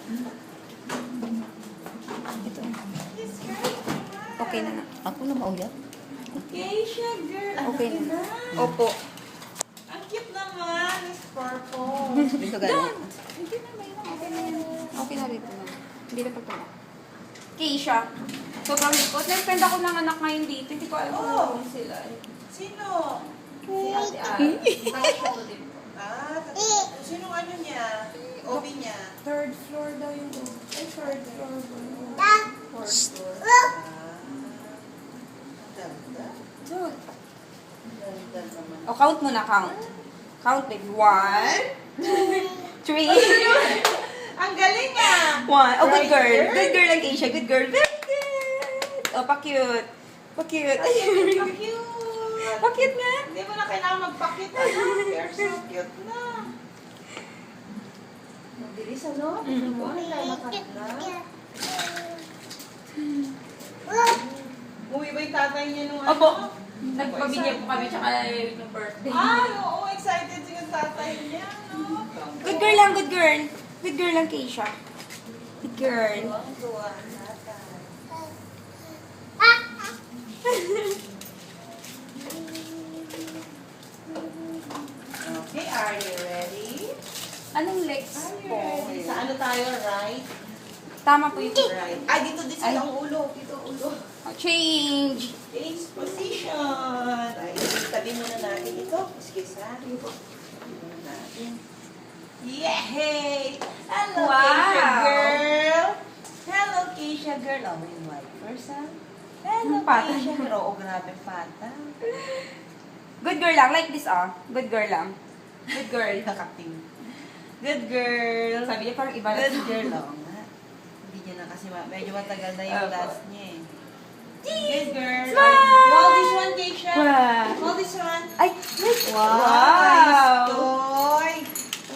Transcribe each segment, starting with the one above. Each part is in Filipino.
Ito. Okay na na. Ako na mauyat. Keisha, girl. Okay Ang na. laki Opo. Ang cute naman. It's purple. Dito galing. Hindi na, may okay na yan. Okay na rito na. Hindi na pagtama. Keisha. Sobrang likot. Nag-friend ako ng anak ngayon dito. Hindi ko alam kung sila. Sino? Si Ate Ara. Kakasya ko din po. Sinong ano niya? Obi niya? Third floor daw yung third floor. Fourth floor. Ganda. Doon. Ganda naman. O, count mo na, count. Count, baby. 1, 3. Ang galing ah! 1. Oh, good Right girl. here? Good girl lang, Keisha. Good girl. Very good. Oh, pa-cute. Pa-cute. Ang cute! Pa-cute nga. Hindi mo na kailangan magpakit. You're so cute na. Mabilis ano? Ano tayo makatla? Uwi ba yung tatay niya nung ano? Opo. Nagpabigyan po kami tsaka yung birthday. Ay, oo. Excited yung tatay niya. No? Good girl lang, good girl. Good girl lang, Keisha. Good girl. Tuwang-tuwa ang tatay. Okay, are you ready? Anong legs Are you po? ready? Sa ano tayo, right? Tama po yung Right. Ay, dito Ay. ang ulo. Dito ang ulo. change. Change position. Ay, tabi muna natin ito. Excuse ha. Tabi muna natin. Yay! Hello, Wow. Keisha girl! Hello, Keisha girl. Oh, may white first ha? Hello, Pata. Keisha girl. Oo, grabe pata. Good girl lang, like this Good girl lang. Good girl. Kakating. Good girl. Sabi niya parang iba na. Good girl. Oo nga. Hindi niya na kasi medyo matagal na yung Opo. last niya eh. Good girl. Smile! Hold this one, Keisha. Wow. Hold this one. Ay, Wow! Wow. Nice toy!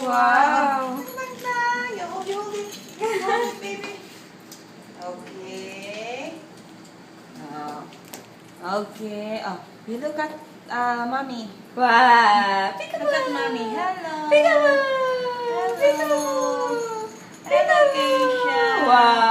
Wow. Ang ganda! You hold it. Hold it, baby. Okay. Okay. Oh, you look at mommy. Wow. Look at mommy. Hello. Peekaboo. Hello. Hello, Keisha. Wow.